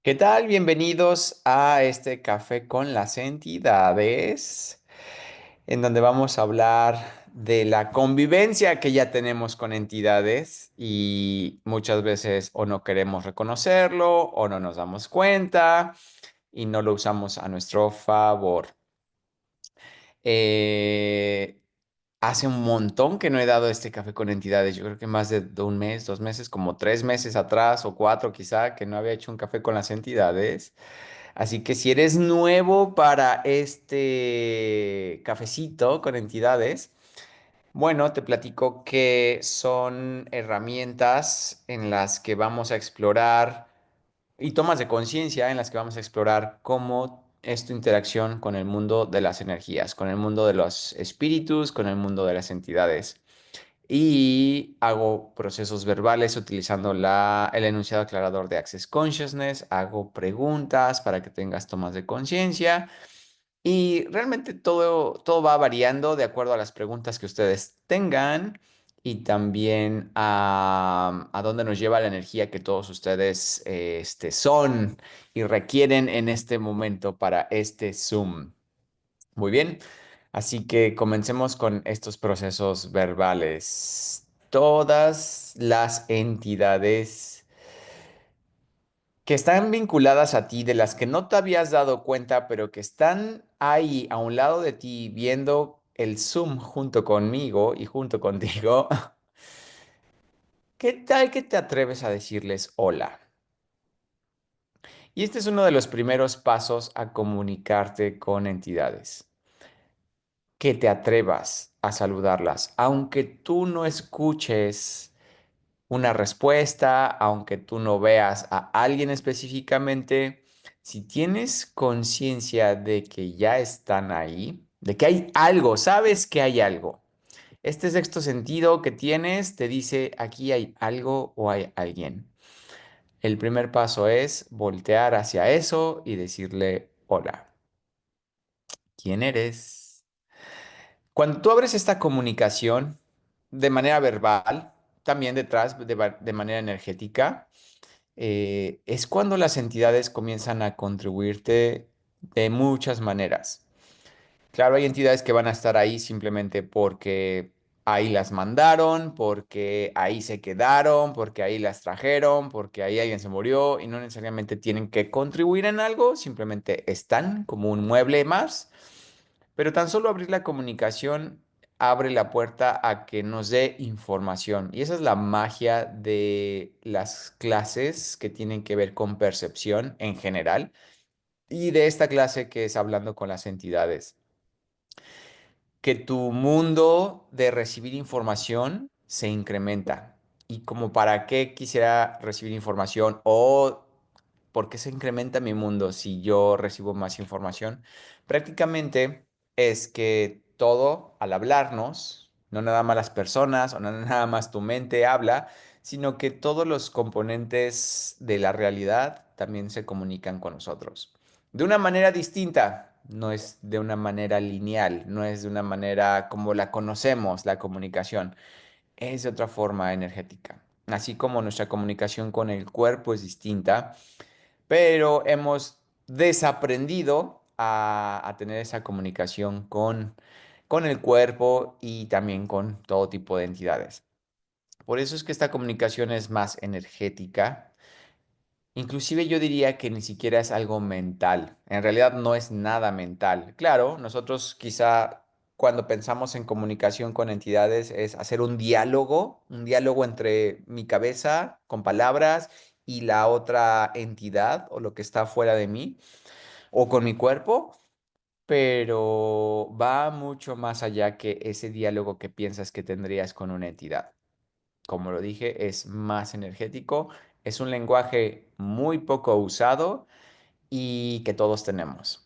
¿Qué tal? Bienvenidos a este café con las entidades, en donde vamos a hablar de la convivencia que ya tenemos con entidades y muchas veces o no queremos reconocerlo o no nos damos cuenta y no lo usamos a nuestro favor. Eh, Hace un montón que no he dado este café con entidades. Yo creo que más de un mes, 2 meses, como 3 meses atrás o cuatro quizá, que no había hecho un café con las entidades. Así que si eres nuevo para este cafecito con entidades, bueno, te platico que son herramientas en las que vamos a explorar y tomas de conciencia en las que vamos a explorar cómo es tu interacción con el mundo de las energías, con el mundo de los espíritus, con el mundo de las entidades. Y hago procesos verbales utilizando el enunciado aclarador de Access Consciousness, hago preguntas para que tengas tomas de conciencia y realmente todo va variando de acuerdo a las preguntas que ustedes tengan y también a dónde nos lleva la energía que todos ustedes son y requieren en este momento para este Zoom. Muy bien, así que comencemos con estos procesos verbales. Todas las entidades que están vinculadas a ti, de las que no te habías dado cuenta, pero que están ahí a un lado de ti viendo el Zoom junto conmigo y junto contigo, ¿qué tal que te atreves a decirles hola? Y este es uno de los primeros pasos a comunicarte con entidades. Que te atrevas a saludarlas, aunque tú no escuches una respuesta, aunque tú no veas a alguien específicamente, si tienes conciencia de que ya están ahí, de que hay algo, sabes que hay algo. Este sexto sentido que tienes te dice aquí hay algo o hay alguien. El primer paso es voltear hacia eso y decirle hola, ¿quién eres? Cuando tú abres esta comunicación de manera verbal, también detrás de manera energética, es cuando las entidades comienzan a contribuirte de muchas maneras. Claro, hay entidades que van a estar ahí simplemente porque ahí las mandaron, porque ahí se quedaron, porque ahí las trajeron, porque ahí alguien se murió y no necesariamente tienen que contribuir en algo, simplemente están como un mueble más. Pero tan solo abrir la comunicación abre la puerta a que nos dé información. Y esa es la magia de las clases que tienen que ver con percepción en general y de esta clase que es hablando con las entidades. Que tu mundo de recibir información se incrementa. ¿Y como para qué quisiera recibir información o por qué se incrementa mi mundo si yo recibo más información? Prácticamente es que todo al hablarnos, no nada más las personas o no nada más tu mente habla, sino que todos los componentes de la realidad también se comunican con nosotros. De una manera distinta, no es de una manera lineal, no es de una manera como la conocemos, la comunicación, es de otra forma energética. Así como nuestra comunicación con el cuerpo es distinta, pero hemos desaprendido a tener esa comunicación con el cuerpo y también con todo tipo de entidades. Por eso es que esta comunicación es más energética. Inclusive yo diría que ni siquiera es algo mental. En realidad no es nada mental. Claro, nosotros quizá cuando pensamos en comunicación con entidades es hacer un diálogo entre mi cabeza con palabras y la otra entidad o lo que está fuera de mí o con mi cuerpo, pero va mucho más allá que ese diálogo que piensas que tendrías con una entidad. Como lo dije, es más energético, es un lenguaje muy poco usado y que todos tenemos.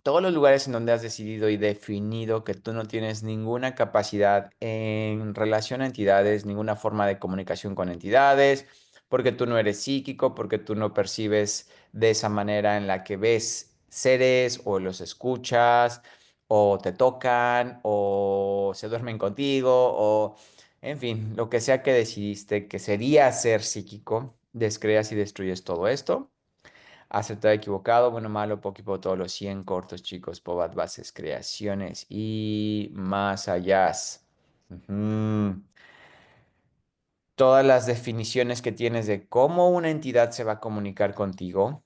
Todos los lugares en donde has decidido y definido que tú no tienes ninguna capacidad en relación a entidades, ninguna forma de comunicación con entidades, porque tú no eres psíquico, porque tú no percibes de esa manera en la que ves seres o los escuchas o te tocan o se duermen contigo o, en fin, lo que sea que decidiste que sería ser psíquico, descreas y destruyes todo esto. Acertado, equivocado, bueno, malo, poquito, todos los 100 cortos, chicos, pobas, bases, creaciones y más allá. Ujú. Todas las definiciones que tienes de cómo una entidad se va a comunicar contigo,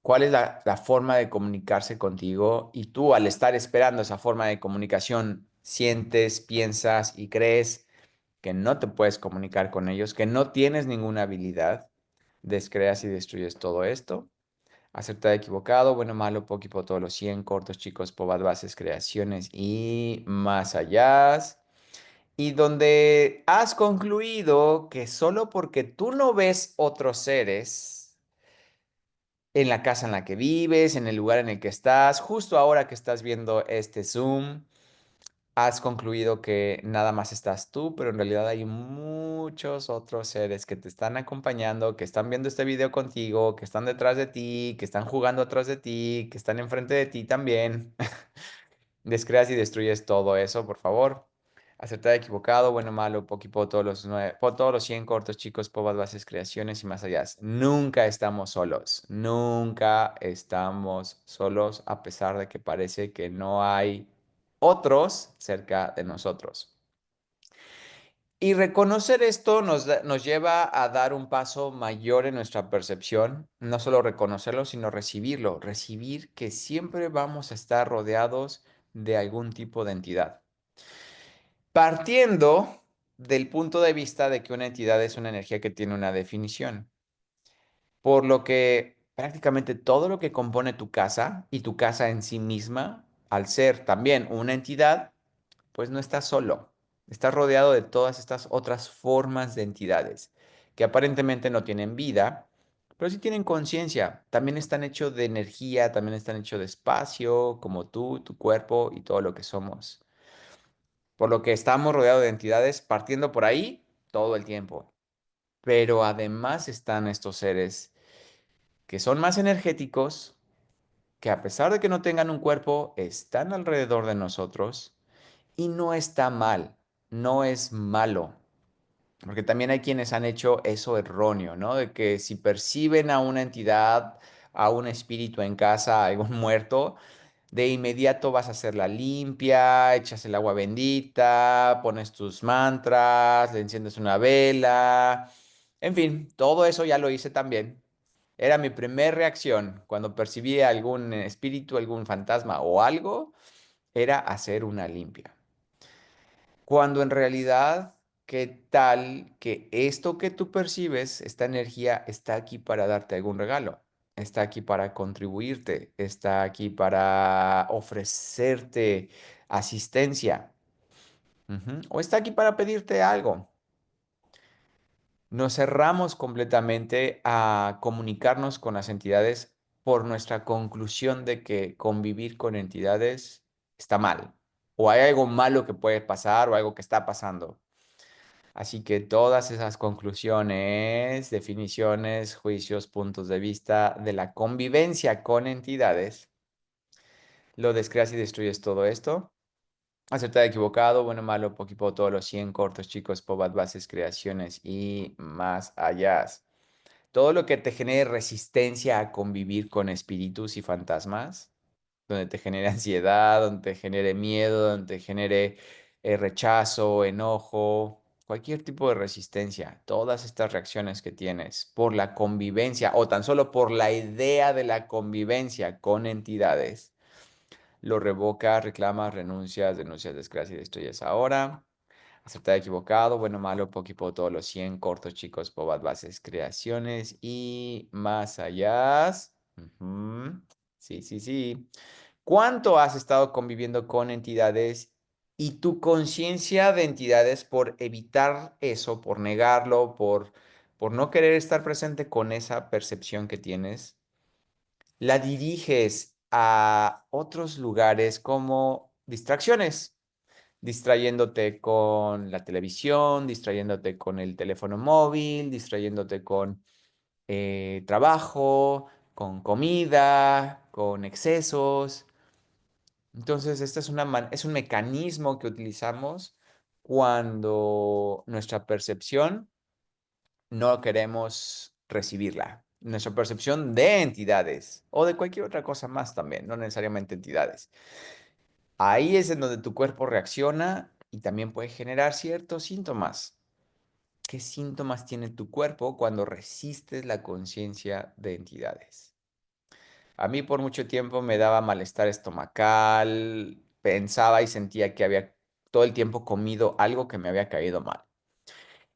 cuál es la forma de comunicarse contigo y tú al estar esperando esa forma de comunicación, sientes, piensas y crees que no te puedes comunicar con ellos, que no tienes ninguna habilidad, descreas y destruyes todo esto. Acertado, equivocado, bueno, malo, poquito, todos los 100 cortos, chicos, pobas, bases, creaciones y más allá. Y donde has concluido que solo porque tú no ves otros seres en la casa en la que vives, en el lugar en el que estás, justo ahora que estás viendo este Zoom, has concluido que nada más estás tú, pero en realidad hay muchos otros seres que te están acompañando, que están viendo este video contigo, que están detrás de ti, que están jugando atrás de ti, que están enfrente de ti también. Descreas y destruyes todo eso, por favor. Acertado, equivocado, bueno, malo, poquito, todos los 100 cortos, chicos, pobas, bases, creaciones y más allá. Nunca estamos solos. Nunca estamos solos, a pesar de que parece que no hay otros cerca de nosotros. Y reconocer esto nos lleva a dar un paso mayor en nuestra percepción, no solo reconocerlo, sino recibirlo, recibir que siempre vamos a estar rodeados de algún tipo de entidad. Partiendo del punto de vista de que una entidad es una energía que tiene una definición, por lo que prácticamente todo lo que compone tu casa y tu casa en sí misma, al ser también una entidad, pues no estás solo. Estás rodeado de todas estas otras formas de entidades que aparentemente no tienen vida, pero sí tienen conciencia. También están hechos de energía, también están hechos de espacio, como tú, tu cuerpo y todo lo que somos. Por lo que estamos rodeados de entidades partiendo por ahí todo el tiempo. Pero además están estos seres que son más energéticos, que a pesar de que no tengan un cuerpo, están alrededor de nosotros y no está mal, no es malo. Porque también hay quienes han hecho eso erróneo, ¿no? De que si perciben a una entidad, a un espíritu en casa, a algún muerto, de inmediato vas a hacer la limpia, echas el agua bendita, pones tus mantras, le enciendes una vela. En fin, todo eso ya lo hice también. Era mi primer reacción cuando percibí algún espíritu, algún fantasma o algo, era hacer una limpia. Cuando en realidad, ¿qué tal que esto que tú percibes, esta energía, está aquí para darte algún regalo? Está aquí para contribuirte, está aquí para ofrecerte asistencia, o está aquí para pedirte algo. Nos cerramos completamente a comunicarnos con las entidades por nuestra conclusión de que convivir con entidades está mal, o hay algo malo que puede pasar o algo que está pasando. Así que todas esas conclusiones, definiciones, juicios, puntos de vista de la convivencia con entidades, lo descreas y destruyes todo esto. Acertado, equivocado, bueno, malo, poquito, todos los 100 cortos, chicos, pobas, bases, creaciones y más allá. Todo lo que te genere resistencia a convivir con espíritus y fantasmas, donde te genere ansiedad, donde te genere miedo, donde te genere rechazo, enojo, cualquier tipo de resistencia, todas estas reacciones que tienes por la convivencia o tan solo por la idea de la convivencia con entidades, lo revocas, reclamas, renuncias, denuncias, desgracias y destruyes ahora. Acertado, equivocado, bueno, malo, poquito, todos los 100 cortos, chicos, pobas, bases, creaciones y más allá. Ujú. Sí, sí, sí. ¿Cuánto has estado conviviendo con entidades y tu conciencia de entidades por evitar eso, por negarlo, por no querer estar presente con esa percepción que tienes, la diriges a otros lugares como distracciones? Distrayéndote con la televisión, distrayéndote con el teléfono móvil, distrayéndote con trabajo, con comida, con excesos. Entonces, esta es un mecanismo que utilizamos cuando nuestra percepción no queremos recibirla. nuestra percepción de entidades o de cualquier otra cosa más también, no necesariamente entidades. Ahí es en donde tu cuerpo reacciona y también puede generar ciertos síntomas. ¿Qué síntomas tiene tu cuerpo cuando resistes la conciencia de entidades? A mí por mucho tiempo me daba malestar estomacal, pensaba y sentía que había todo el tiempo comido algo que me había caído mal.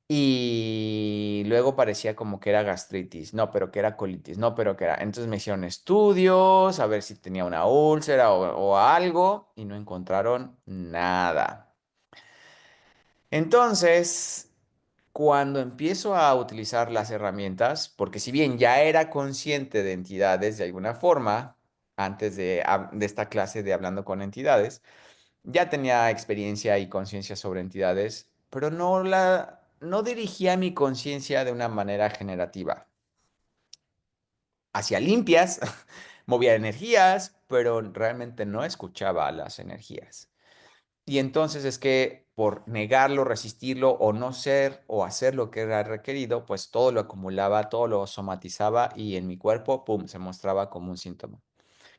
Y luego parecía como que era gastritis, no, pero que era colitis, no, pero que era. Entonces me hicieron estudios a ver si tenía una úlcera o algo y no encontraron nada. Entonces, cuando empiezo a utilizar las herramientas, porque si bien ya era consciente de entidades de alguna forma, antes de esta clase de hablando con entidades, ya tenía experiencia y conciencia sobre entidades, pero no dirigía mi conciencia de una manera generativa. Hacía limpias, movía energías, pero realmente no escuchaba a las energías. Y entonces es que por negarlo, resistirlo o no ser o hacer lo que era requerido, pues todo lo acumulaba, todo lo somatizaba y en mi cuerpo, pum, se mostraba como un síntoma.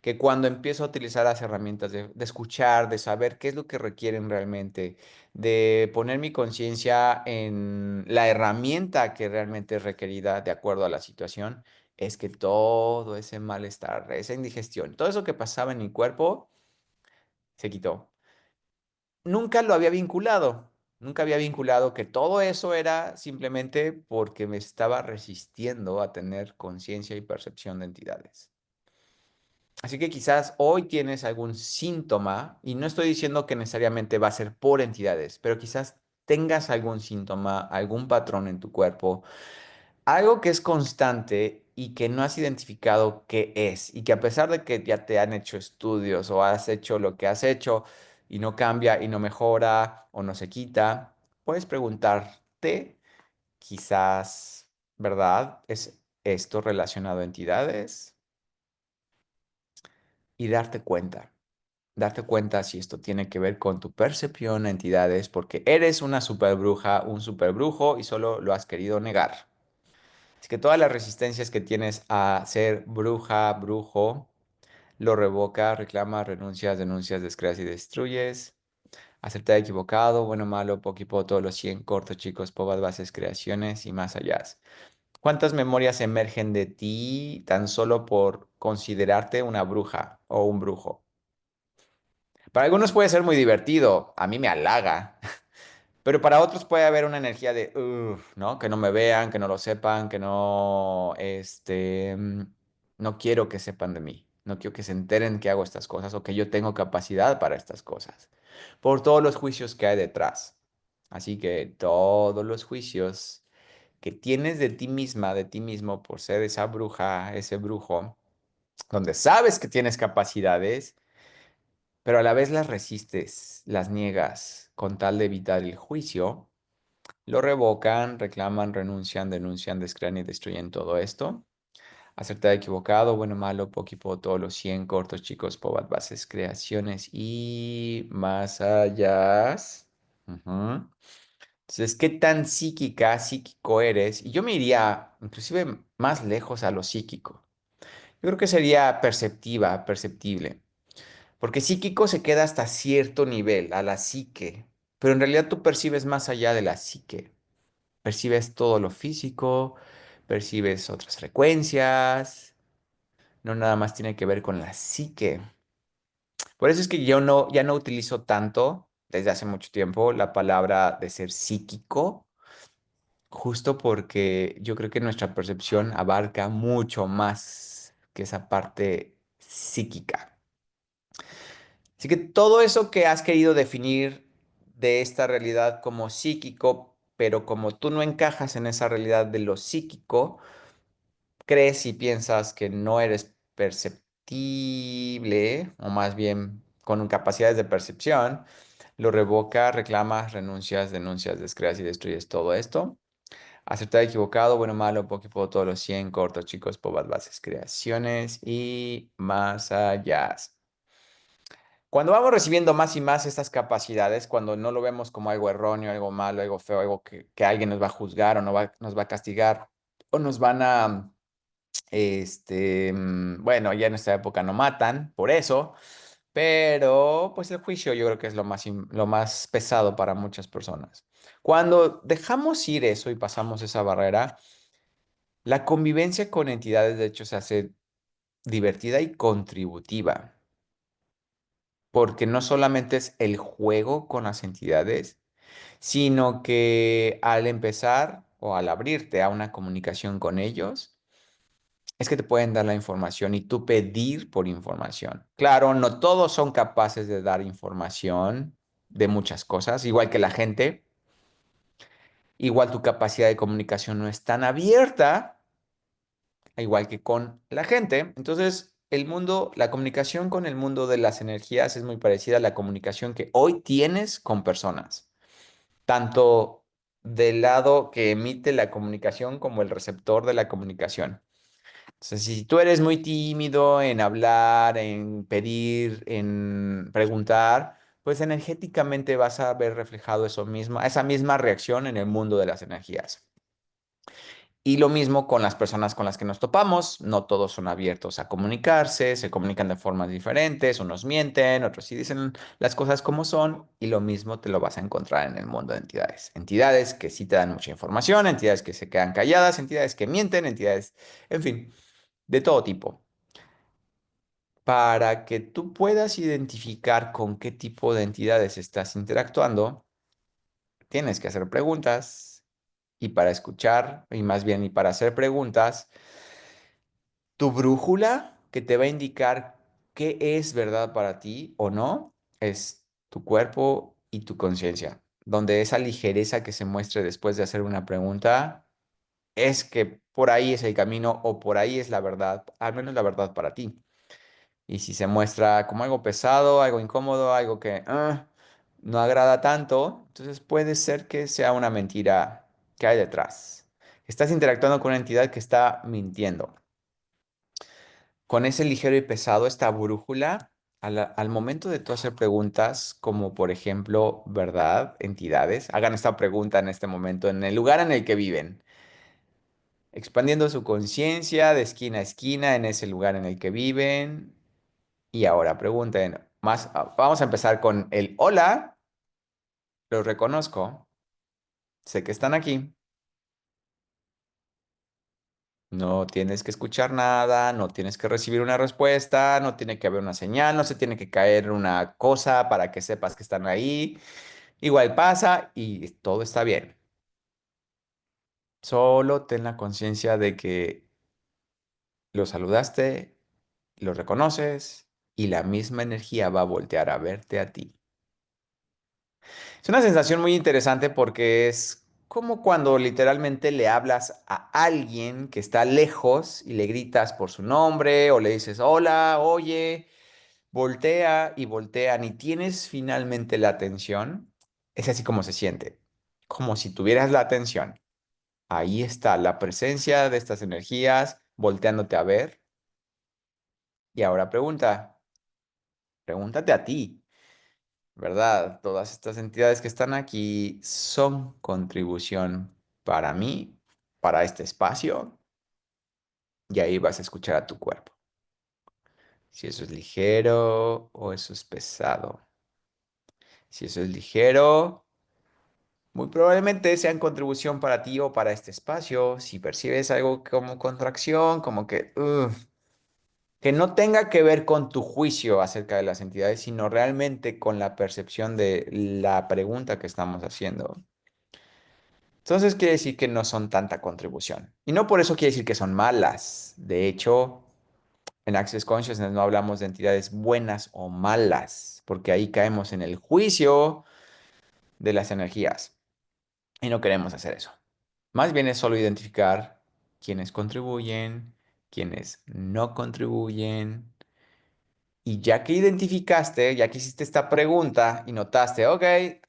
Que cuando empiezo a utilizar las herramientas de escuchar, de saber qué es lo que requieren realmente, de poner mi conciencia en la herramienta que realmente es requerida de acuerdo a la situación, es que todo ese malestar, esa indigestión, todo eso que pasaba en mi cuerpo, se quitó. Nunca lo había vinculado, nunca había vinculado que todo eso era simplemente porque me estaba resistiendo a tener conciencia y percepción de entidades. Así que quizás hoy tienes algún síntoma, y no estoy diciendo que necesariamente va a ser por entidades, pero quizás tengas algún síntoma, algún patrón en tu cuerpo, algo que es constante y que no has identificado qué es, y que a pesar de que ya te han hecho estudios o has hecho lo que has hecho y no cambia y no mejora o no se quita, puedes preguntarte, quizás, ¿verdad? ¿Es esto relacionado a entidades? Y darte cuenta si esto tiene que ver con tu percepción a entidades, porque eres una super bruja, un super brujo y solo lo has querido negar. Así que todas las resistencias que tienes a ser bruja, brujo, lo revoca, reclama, renuncias, denuncias, descreas y destruyes. Aceptar equivocado, bueno, malo, poquipo, todos los 100 cortos, chicos, pobas, bases, creaciones y más allá. ¿Cuántas memorias emergen de ti tan solo por considerarte una bruja o un brujo? Para algunos puede ser muy divertido, a mí me halaga, pero para otros puede haber una energía de, "Uf", ¿no? Que no me vean, que no lo sepan, que no, no quiero que sepan de mí, no quiero que se enteren que hago estas cosas o que yo tengo capacidad para estas cosas, por todos los juicios que hay detrás. Así que todos los juicios que tienes de ti misma, de ti mismo, por ser esa bruja, ese brujo, donde sabes que tienes capacidades pero a la vez las resistes, las niegas con tal de evitar el juicio, lo revocan, reclaman, renuncian, denuncian, descrean y destruyen todo esto. Acertado, equivocado, bueno, malo, poquipo, todos los 100 cortos, chicos, pobas, bases, creaciones y más allá. Ujú. Entonces, ¿qué tan psíquica, psíquico eres? Y yo me iría inclusive más lejos a lo psíquico. Yo creo que sería perceptiva, perceptible. Porque psíquico se queda hasta cierto nivel, a la psique, pero en realidad tú percibes más allá de la psique. Percibes todo lo físico, percibes otras frecuencias, no nada más tiene que ver con la psique. Por eso es que yo no, ya no utilizo tanto, desde hace mucho tiempo, la palabra de ser psíquico, justo porque yo creo que nuestra percepción abarca mucho más que esa parte psíquica. Así que todo eso que has querido definir de esta realidad como psíquico, pero como tú no encajas en esa realidad de lo psíquico, crees y piensas que no eres perceptible, o más bien con capacidades de percepción, lo revoca, reclamas, renuncias, denuncias, descreas y destruyes todo esto. Acertado, equivocado, bueno, malo, poco, todos los 100 cortos, chicos, pobas, bases, creaciones y más allá. Cuando vamos recibiendo más y más estas capacidades, cuando no lo vemos como algo erróneo, algo malo, algo feo, algo que alguien nos va a juzgar o no nos va a castigar o nos van a Bueno, ya en esta época no matan por eso, pero pues el juicio yo creo que es lo más pesado para muchas personas. Cuando dejamos ir eso y pasamos esa barrera, la convivencia con entidades de hecho se hace divertida y contributiva, porque no solamente es el juego con las entidades, sino que al empezar o al abrirte a una comunicación con ellos, es que te pueden dar la información y tú pedir por información. Claro, no todos son capaces de dar información de muchas cosas, igual que la gente, igual tu capacidad de comunicación no es tan abierta, igual que con la gente. Entonces, la comunicación con el mundo de las energías es muy parecida a la comunicación que hoy tienes con personas, tanto del lado que emite la comunicación como el receptor de la comunicación. O sea, si tú eres muy tímido en hablar, en pedir, en preguntar, pues energéticamente vas a ver reflejado esa misma reacción en el mundo de las energías. Y lo mismo con las personas con las que nos topamos, no todos son abiertos a comunicarse, se comunican de formas diferentes, unos mienten, otros sí dicen las cosas como son, y lo mismo te lo vas a encontrar en el mundo de entidades. Entidades que sí te dan mucha información, entidades que se quedan calladas, entidades que mienten, entidades, en fin, de todo tipo. Para que tú puedas identificar con qué tipo de entidades estás interactuando, tienes que hacer preguntas y para escuchar, y más bien y para hacer preguntas, tu brújula que te va a indicar qué es verdad para ti o no, es tu cuerpo y tu conciencia, donde esa ligereza que se muestre después de hacer una pregunta es que por ahí es el camino o por ahí es la verdad, al menos la verdad para ti. Y si se muestra como algo pesado, algo incómodo, algo que no agrada tanto, entonces puede ser que sea una mentira que hay detrás. Estás interactuando con una entidad que está mintiendo. Con ese ligero y pesado, esta brújula, al momento de tú hacer preguntas como por ejemplo, ¿verdad? Entidades, hagan esta pregunta en este momento, en el lugar en el que viven, expandiendo su conciencia de esquina a esquina en ese lugar en el que viven. Y ahora pregunten, vamos a empezar con el hola, los reconozco, sé que están aquí. No tienes que escuchar nada, no tienes que recibir una respuesta, no tiene que haber una señal, no se tiene que caer una cosa para que sepas que están ahí. Igual pasa y todo está bien. Solo ten la conciencia de que lo saludaste, lo reconoces y la misma energía va a voltear a verte a ti. Es una sensación muy interesante porque es como cuando literalmente le hablas a alguien que está lejos y le gritas por su nombre o le dices, hola, oye, voltea y voltean y tienes finalmente la atención. Es así como se siente, como si tuvieras la atención. Ahí está la presencia de estas energías volteándote a ver. Y ahora pregúntate a ti. ¿Verdad? Todas estas entidades que están aquí son contribución para mí, para este espacio, y ahí vas a escuchar a tu cuerpo. Si eso es ligero o eso es pesado. Si eso es ligero, muy probablemente sea en contribución para ti o para este espacio. Si percibes algo como contracción, como que no tenga que ver con tu juicio acerca de las entidades, sino realmente con la percepción de la pregunta que estamos haciendo. Entonces quiere decir que no son tanta contribución. Y no por eso quiere decir que son malas. De hecho, en Access Consciousness no hablamos de entidades buenas o malas, porque ahí caemos en el juicio de las energías. Y no queremos hacer eso. Más bien es solo identificar quiénes contribuyen, quiénes no contribuyen. Y ya que identificaste, ya que hiciste esta pregunta y notaste, ok,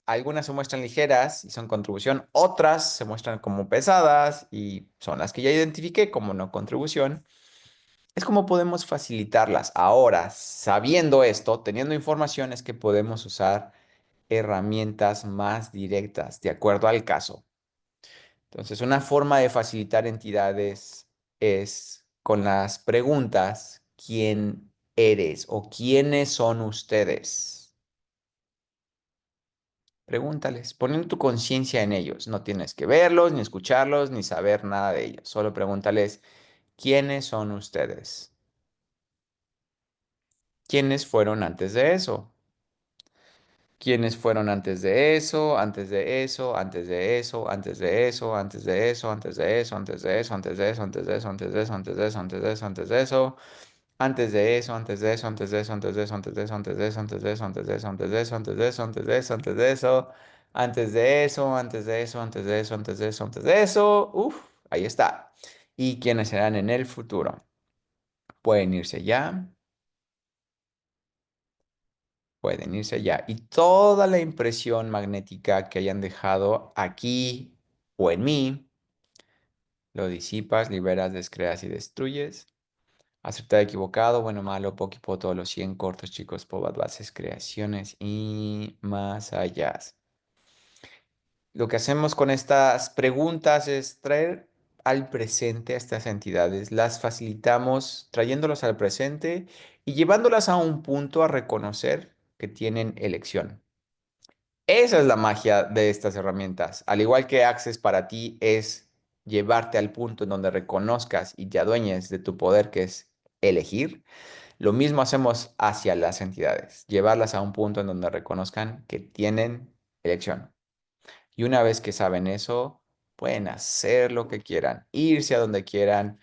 algunas se muestran ligeras y son contribución, otras se muestran como pesadas y son las que ya identifiqué como no contribución, es como podemos facilitarlas. Ahora, sabiendo esto, teniendo información, es que podemos usar herramientas más directas de acuerdo al caso. Entonces, una forma de facilitar entidades es con las preguntas quién eres o quiénes son ustedes. Pregúntales, poniendo tu conciencia en ellos. No tienes que verlos, ni escucharlos, ni saber nada de ellos. Solo pregúntales quiénes son ustedes. ¿Quiénes fueron antes de eso? ¿Quiénes fueron antes de eso? Antes de eso, antes de eso, antes de eso, antes de eso, antes de eso, antes de eso, antes de eso, antes de eso, antes de eso, antes de eso, antes de eso, antes de eso. Antes de eso, antes de eso, antes de eso, antes de eso, antes de eso, antes de eso, antes de eso, antes de eso, antes de eso, antes de eso, antes de eso, antes de eso, antes de eso, antes de eso, antes de eso, antes de eso, antes de eso. Uf, ahí está. ¿Y quiénes serán en el futuro? Pueden irse ya, pueden irse ya. Y toda la impresión magnética que hayan dejado aquí o en mí, lo disipas, liberas, descreas y destruyes. Aceptar equivocado, bueno, malo, poquipo, todos los 100 cortos, chicos, pobas, bases, creaciones y más allá. Lo que hacemos con estas preguntas es traer al presente a estas entidades, las facilitamos trayéndolas al presente y llevándolas a un punto a reconocer que tienen elección. Esa es la magia de estas herramientas. Al igual que Access para ti es llevarte al punto en donde reconozcas y te adueñes de tu poder, que es elegir. Lo mismo hacemos hacia las entidades, llevarlas a un punto en donde reconozcan que tienen elección. Y una vez que saben eso, pueden hacer lo que quieran, irse a donde quieran,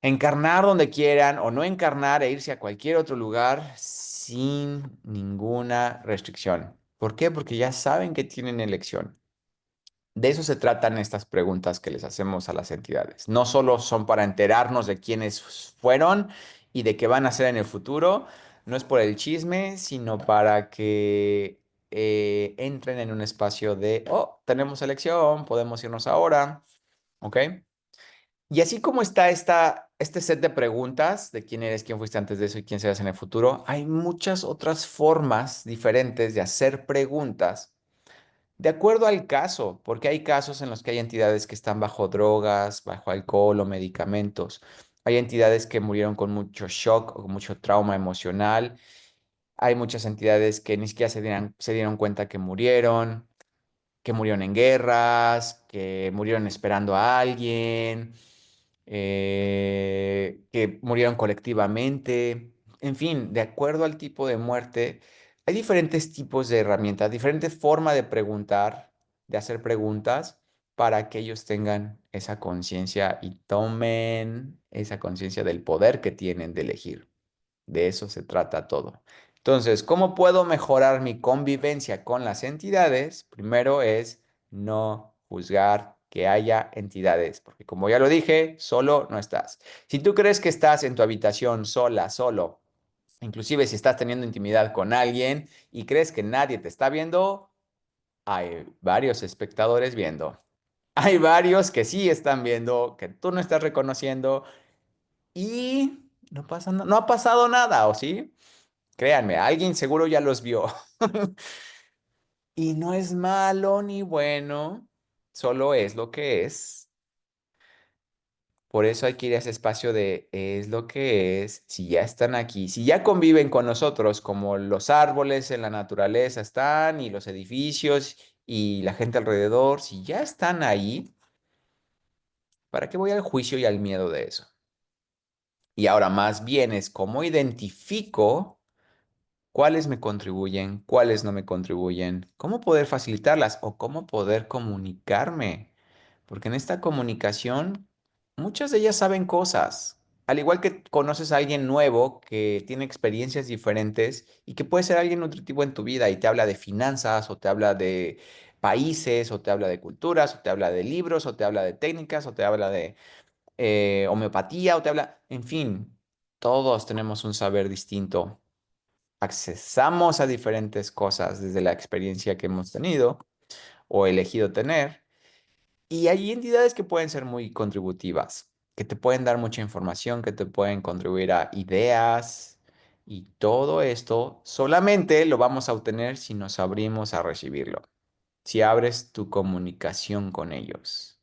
encarnar donde quieran o no encarnar e irse a cualquier otro lugar sin ninguna restricción. ¿Por qué? Porque ya saben que tienen elección. De eso se tratan estas preguntas que les hacemos a las entidades. No solo son para enterarnos de quiénes fueron y de qué van a hacer en el futuro, no es por el chisme, sino para que entren en un espacio de, oh, tenemos elección, podemos irnos ahora, ¿ok? Y así como está este set de preguntas de quién eres, quién fuiste antes de eso y quién serás en el futuro, hay muchas otras formas diferentes de hacer preguntas de acuerdo al caso, porque hay casos en los que hay entidades que están bajo drogas, bajo alcohol o medicamentos. Hay entidades que murieron con mucho shock o con mucho trauma emocional. Hay muchas entidades que ni siquiera se dieron cuenta que murieron en guerras, que murieron esperando a alguien, que murieron colectivamente. En fin, de acuerdo al tipo de muerte, hay diferentes tipos de herramientas, diferentes formas de preguntar, de hacer preguntas para que ellos tengan esa conciencia y tomen esa conciencia del poder que tienen de elegir. De eso se trata todo. Entonces, ¿cómo puedo mejorar mi convivencia con las entidades? Primero es no juzgar que haya entidades, porque como ya lo dije, solo no estás. Si tú crees que estás en tu habitación sola, solo, inclusive si estás teniendo intimidad con alguien y crees que nadie te está viendo, hay varios espectadores viendo. Hay varios que sí están viendo, que tú no estás reconociendo y no pasa, no ha pasado nada, ¿o sí? Créanme, alguien seguro ya los vio. Y no es malo ni bueno, solo es lo que es. Por eso hay que ir a ese espacio de es lo que es. Si ya están aquí, si ya conviven con nosotros, como los árboles en la naturaleza están y los edificios y la gente alrededor, si ya están ahí, ¿para qué voy al juicio y al miedo de eso? Y ahora más bien es cómo identifico cuáles me contribuyen, cuáles no me contribuyen, cómo poder facilitarlas o cómo poder comunicarme. Porque en esta comunicación, muchas de ellas saben cosas. Al igual que conoces a alguien nuevo que tiene experiencias diferentes y que puede ser alguien nutritivo en tu vida y te habla de finanzas o te habla de países o te habla de culturas o te habla de libros o te habla de técnicas o te habla de homeopatía o te habla, en fin, todos tenemos un saber distinto, accesamos a diferentes cosas desde la experiencia que hemos tenido o elegido tener. Y hay entidades que pueden ser muy contributivas, que te pueden dar mucha información, que te pueden contribuir a ideas. Y todo esto solamente lo vamos a obtener si nos abrimos a recibirlo, si abres tu comunicación con ellos.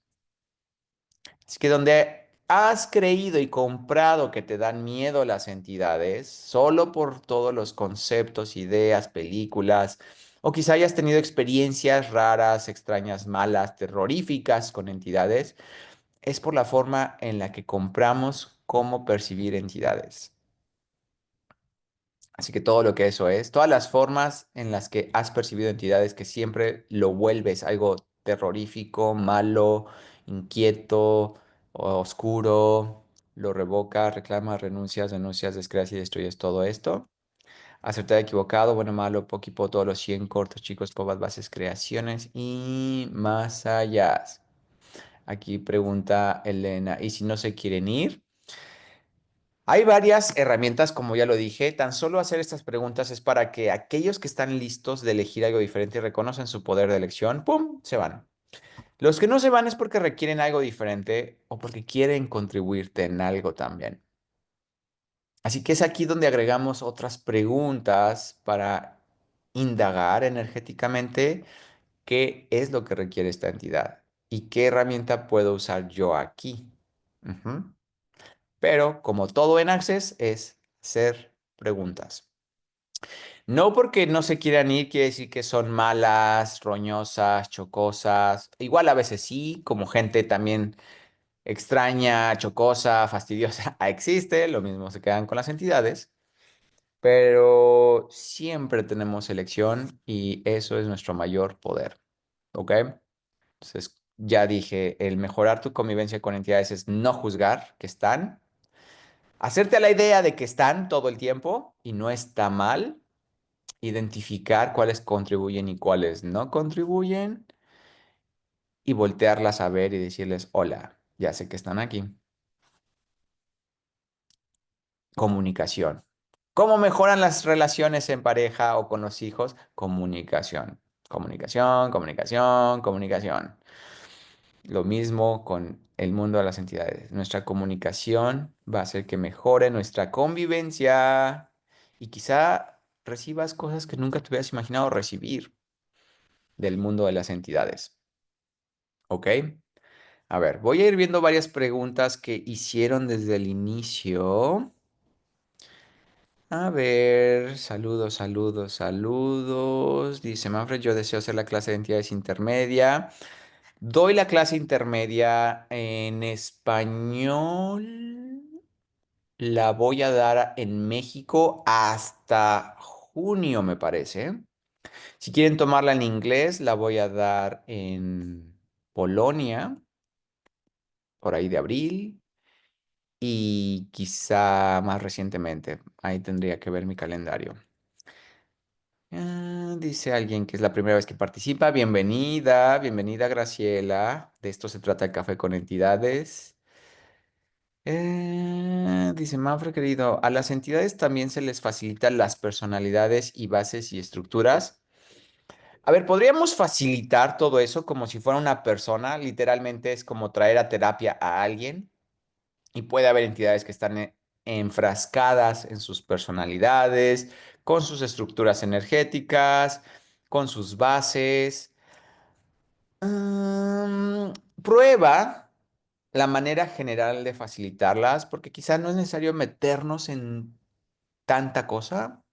Así que donde ¿Has creído y comprado que te dan miedo las entidades solo por todos los conceptos, ideas, películas? O quizá hayas tenido experiencias raras, extrañas, malas, terroríficas con entidades. Es por la forma en la que compramos cómo percibir entidades. Así que todo lo que eso es, todas las formas en las que has percibido entidades que siempre lo vuelves algo terrorífico, malo, inquieto, oscuro, lo revocas, reclamas, renuncias, denuncias, descreas y destruyes todo esto. Acertado, equivocado, bueno, malo, poquipo, todos los 100 cortos, chicos, pobas, bases, creaciones y más allá. Aquí pregunta Elena, ¿y si no se quieren ir? Hay varias herramientas, como ya lo dije. Tan solo hacer estas preguntas es para que aquellos que están listos de elegir algo diferente y reconocen su poder de elección, ¡pum!, se van. Los que no se van es porque requieren algo diferente o porque quieren contribuirte en algo también. Así que es aquí donde agregamos otras preguntas para indagar energéticamente qué es lo que requiere esta entidad y qué herramienta puedo usar yo aquí. Ujú. Pero como todo en Access es hacer preguntas. No porque no se quieran ir quiere decir que son malas, roñosas, chocosas. Igual a veces sí, como gente también extraña, chocosa, fastidiosa, existe. Lo mismo se quedan con las entidades. Pero siempre tenemos elección y eso es nuestro mayor poder. ¿Ok? Entonces, ya dije, el mejorar tu convivencia con entidades es no juzgar que están. Hacerte a la idea de que están todo el tiempo y no está mal. Identificar cuáles contribuyen y cuáles no contribuyen y voltearlas a ver y decirles, hola, ya sé que están aquí. Comunicación. ¿Cómo mejoran las relaciones en pareja o con los hijos? Comunicación. Comunicación, comunicación, comunicación. Lo mismo con el mundo de las entidades. Nuestra comunicación va a hacer que mejore nuestra convivencia y quizá recibas cosas que nunca te hubieras imaginado recibir del mundo de las entidades. ¿Ok? A ver, voy a ir viendo varias preguntas que hicieron desde el inicio. A ver, saludos, saludos, saludos. Dice Manfred, yo deseo hacer la clase de entidades intermedia. Doy la clase intermedia en español. La voy a dar en México hasta junio, me parece. Si quieren tomarla en inglés, la voy a dar en Polonia, por ahí de abril. Y quizá más recientemente. Ahí tendría que ver mi calendario. Dice alguien que es la primera vez que participa. Bienvenida, bienvenida Graciela. De esto se trata el café con entidades. Dice Manfred, querido, a las entidades también se les facilitan las personalidades y bases y estructuras. A ver, podríamos facilitar todo eso como si fuera una persona. Literalmente es como traer a terapia a alguien. Y puede haber entidades que están enfrascadas en sus personalidades, con sus estructuras energéticas, con sus bases. Mm, Prueba la manera general de facilitarlas, porque quizá no es necesario meternos en tanta cosa,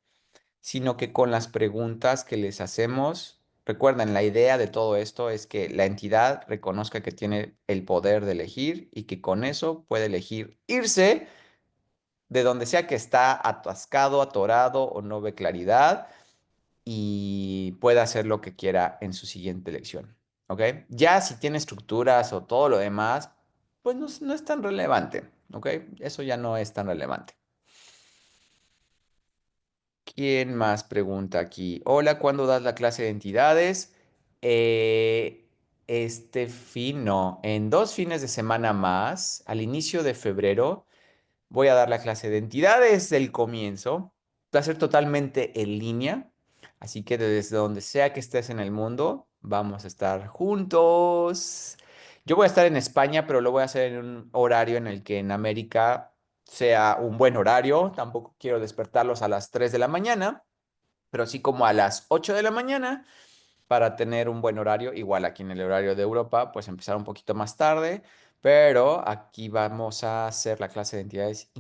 sino que con las preguntas que les hacemos, recuerden, la idea de todo esto es que la entidad reconozca que tiene el poder de elegir y que con eso puede elegir irse de donde sea que está atascado, atorado o no ve claridad y pueda hacer lo que quiera en su siguiente elección. ¿Ok? Ya si tiene estructuras o todo lo demás, pues no es tan relevante. ¿Ok? Eso ya no es tan relevante. ¿Quién más pregunta aquí? Hola, ¿cuándo das la clase de entidades? Eh, este fin, no, en 2 fines de semana más, al inicio de febrero. Voy a dar la clase de entidades del comienzo. Va a ser totalmente en línea. Así que desde donde sea que estés en el mundo, vamos a estar juntos. Yo voy a estar en España, pero lo voy a hacer en un horario en el que en América sea un buen horario. Tampoco quiero despertarlos a las 3 de la mañana, pero sí como a las 8 de la mañana para tener un buen horario. Igual aquí en el horario de Europa, pues empezar un poquito más tarde Pero aquí vamos a hacer la clase de entidades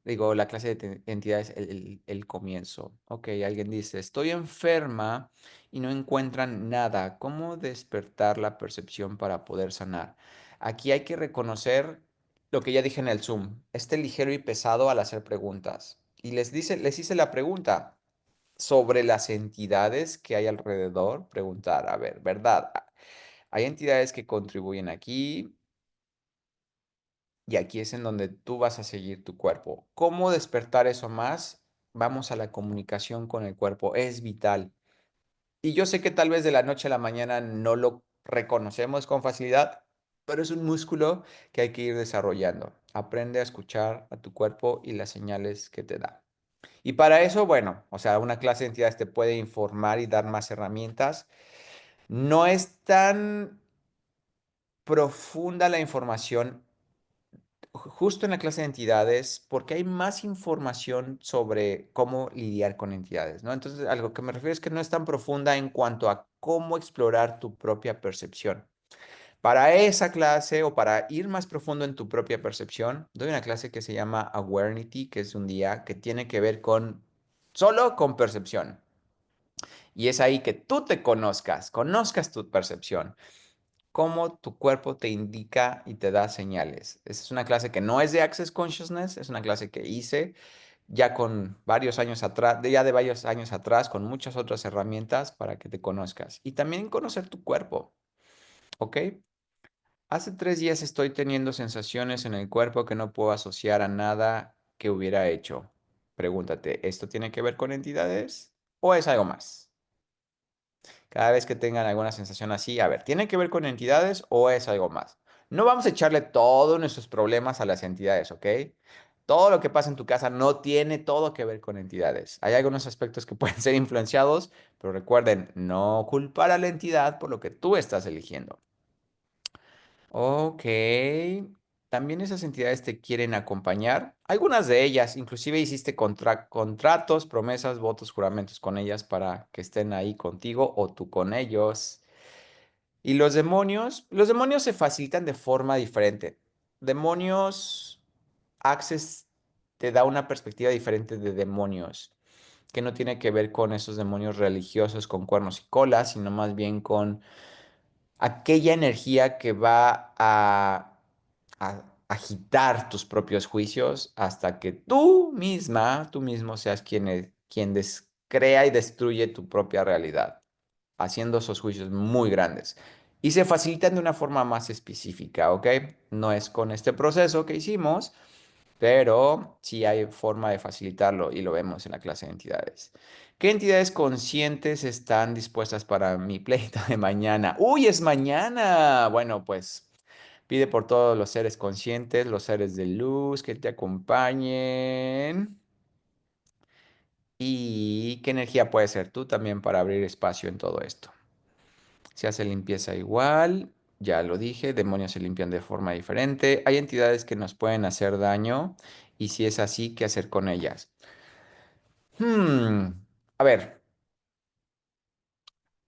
digo, la clase de entidades, el comienzo. Ok, alguien dice, estoy enferma y no encuentran nada. ¿Cómo despertar la percepción para poder sanar? Aquí hay que reconocer lo que ya dije en el Zoom, este ligero y pesado al hacer preguntas. Y les hice la pregunta sobre las entidades que hay alrededor, preguntar, a ver, ¿verdad? Hay entidades que contribuyen aquí y aquí es en donde tú vas a seguir tu cuerpo. ¿Cómo despertar eso más? Vamos a la comunicación con el cuerpo, es vital. Y yo sé que tal vez de la noche a la mañana no lo reconocemos con facilidad, pero es un músculo que hay que ir desarrollando. Aprende a escuchar a tu cuerpo y las señales que te da. Y para eso, bueno, o sea, una clase de entidades te puede informar y dar más herramientas. No es tan profunda la información justo en la clase de entidades, porque hay más información sobre cómo lidiar con entidades, ¿no? Entonces, algo que me refiero es que no es tan profunda en cuanto a cómo explorar tu propia percepción. Para esa clase o para ir más profundo en tu propia percepción, doy una clase que se llama Awarenity, que es un día que tiene que ver con solo con percepción. Y es ahí que tú te conozcas tu percepción, cómo tu cuerpo te indica y te da señales. Esa es una clase que no es de Access Consciousness, es una clase que hice ya con varios años atrás, ya de varios años atrás, con muchas otras herramientas para que te conozcas y también conocer tu cuerpo, ¿ok? Hace 3 días estoy teniendo sensaciones en el cuerpo que no puedo asociar a nada que hubiera hecho. Pregúntate, ¿esto tiene que ver con entidades o es algo más? Cada vez que tengan alguna sensación así, a ver, ¿tiene que ver con entidades o es algo más? No vamos a echarle todos nuestros problemas a las entidades, ¿ok? Todo lo que pasa en tu casa no tiene todo que ver con entidades. Hay algunos aspectos que pueden ser influenciados, pero recuerden, no culpar a la entidad por lo que tú estás eligiendo. Ok. También esas entidades te quieren acompañar. Algunas de ellas, inclusive hiciste contratos, promesas, votos, juramentos con ellas para que estén ahí contigo o tú con ellos. Y los demonios se facilitan de forma diferente. Demonios, Access te da una perspectiva diferente de demonios, que no tiene que ver con esos demonios religiosos con cuernos y colas, sino más bien con aquella energía que va a agitar tus propios juicios hasta que tú misma, tú mismo seas quien crea y destruye tu propia realidad, haciendo esos juicios muy grandes. Y se facilitan de una forma más específica, ¿ok? No es con este proceso que hicimos, pero sí hay forma de facilitarlo y lo vemos en la clase de entidades. ¿Qué entidades conscientes están dispuestas para mi pleito de mañana? ¡Uy, es mañana! Bueno, pues pide por todos los seres conscientes, los seres de luz que te acompañen. ¿Y qué energía puede ser tú también para abrir espacio en todo esto? Se hace limpieza igual, ya lo dije, demonios se limpian de forma diferente. Hay entidades que nos pueden hacer daño y si es así, ¿qué hacer con ellas? Hmm, A ver,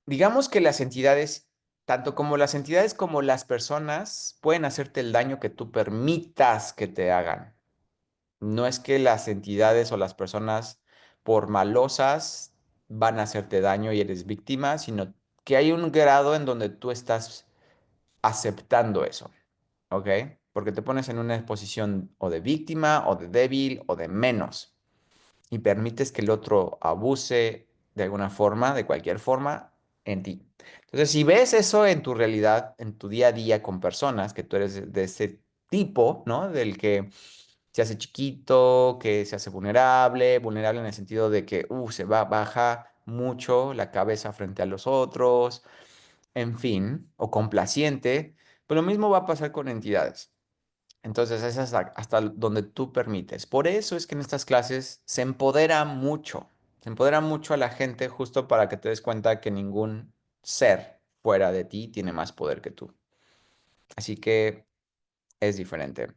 digamos que las entidades, tanto como las entidades como las personas, pueden hacerte el daño que tú permitas que te hagan. No es que las entidades o las personas por malosas van a hacerte daño y eres víctima, sino que hay un grado en donde tú estás aceptando eso, ¿ok? Porque te pones en una posición o de víctima o de débil o de menos y permites que el otro abuse de alguna forma, de cualquier forma, en ti. Entonces, si ves eso en tu realidad, en tu día a día con personas, que tú eres de ese tipo, ¿no? Del que se hace chiquito, que se hace vulnerable, vulnerable en el sentido de que baja mucho la cabeza frente a los otros, en fin, o complaciente, pues lo mismo va a pasar con entidades. Entonces, es hasta donde tú permites. Por eso es que en estas clases se empodera mucho a la gente justo para que te des cuenta que ningún ser fuera de ti tiene más poder que tú. Así que es diferente.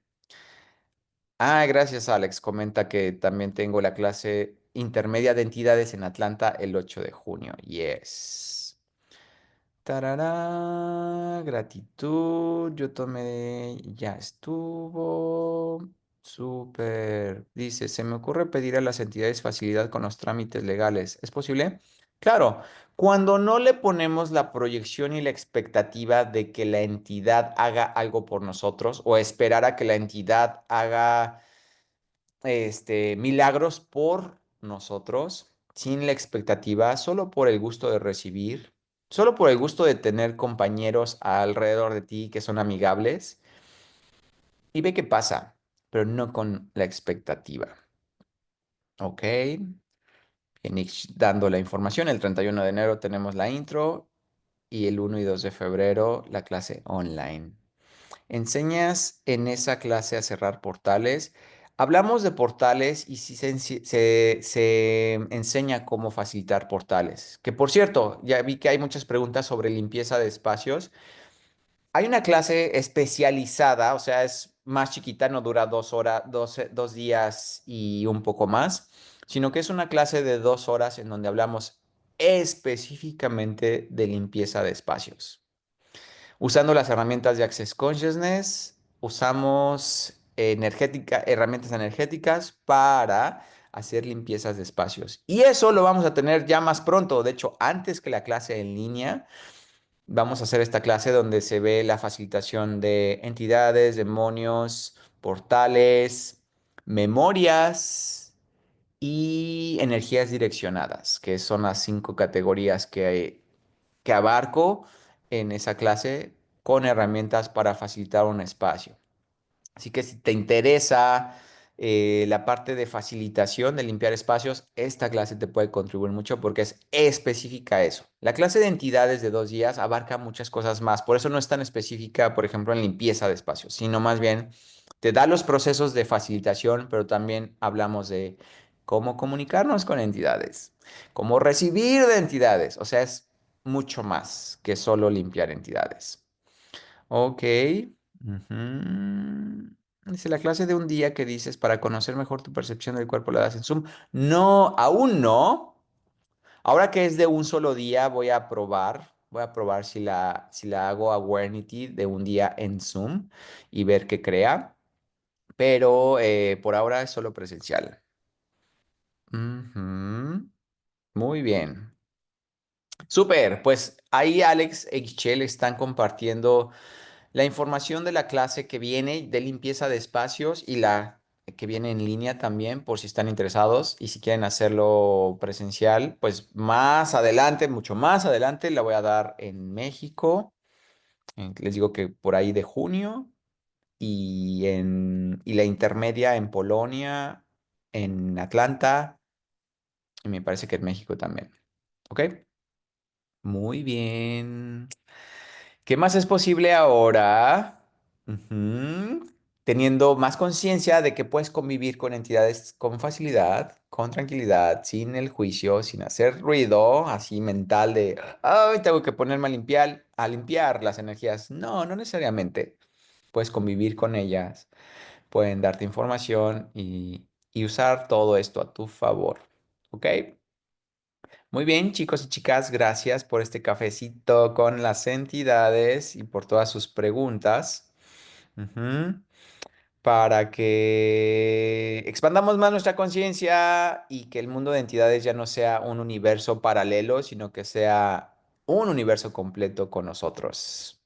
Ah, gracias, Alex. Comenta que también tengo la clase intermedia de entidades en Atlanta el 8 de junio. Yes. Tarará, gratitud, yo tomé, ya estuvo. Súper. Dice, se me ocurre pedir a las entidades facilidad con los trámites legales. ¿Es posible? Claro, cuando no le ponemos la proyección y la expectativa de que la entidad haga algo por nosotros o esperar a que la entidad haga milagros por nosotros, sin la expectativa, solo por el gusto de recibir, solo por el gusto de tener compañeros alrededor de ti que son amigables, y ve qué pasa, pero no con la expectativa. ¿Ok? Enix dando la información, el 31 de enero tenemos la intro y el 1 y 2 de febrero la clase online. Enseñas en esa clase a cerrar portales. Hablamos de portales y sí se enseña cómo facilitar portales. Que por cierto, ya vi que hay muchas preguntas sobre limpieza de espacios. Hay una clase especializada, o sea, es más chiquita, no dura 2 horas, 2 días y un poco más, sino que es una clase de 2 horas en donde hablamos específicamente de limpieza de espacios. Usando las herramientas de Access Consciousness, usamos herramientas energéticas para hacer limpiezas de espacios. Y eso lo vamos a tener ya más pronto. De hecho, antes que la clase en línea, vamos a hacer esta clase donde se ve la facilitación de entidades, demonios, portales, memorias y energías direccionadas, que son las 5 categorías que abarco en esa clase con herramientas para facilitar un espacio. Así que si te interesa la parte de facilitación, de limpiar espacios, esta clase te puede contribuir mucho porque es específica a eso. La clase de entidades de 2 días abarca muchas cosas más. Por eso no es tan específica, por ejemplo, en limpieza de espacios, sino más bien te da los procesos de facilitación, pero también hablamos de cómo comunicarnos con entidades, cómo recibir de entidades. O sea, es mucho más que solo limpiar entidades. Ok. Ujú. Dice la clase de un día que dices para conocer mejor tu percepción del cuerpo la das en Zoom. No, aún no. Ahora que es de un solo día, voy a probar si la hago Awarenity de un día en Zoom y ver qué crea. Pero por ahora es solo presencial. Ujú. Muy bien. Súper, pues ahí Alex e Excel están compartiendo la información de la clase que viene de limpieza de espacios y la que viene en línea también, por si están interesados y si quieren hacerlo presencial, pues más adelante, mucho más adelante, la voy a dar en México. Les digo que por ahí de junio y la intermedia en Polonia, en Atlanta y me parece que en México también. ¿Ok? Muy bien. ¿Qué más es posible ahora? Ujú. Teniendo más conciencia de que puedes convivir con entidades con facilidad, con tranquilidad, sin el juicio, sin hacer ruido así mental de, ay, tengo que ponerme a limpiar las energías. No, no necesariamente. Puedes convivir con ellas, pueden darte información y usar todo esto a tu favor. ¿Ok? Muy bien, chicos y chicas, gracias por este cafecito con las entidades y por todas sus preguntas. Ujú. Para que expandamos más nuestra conciencia y que el mundo de entidades ya no sea un universo paralelo, sino que sea un universo completo con nosotros.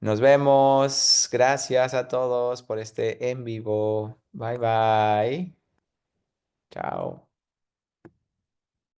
Nos vemos. Gracias a todos por este en vivo. Bye bye. Chao.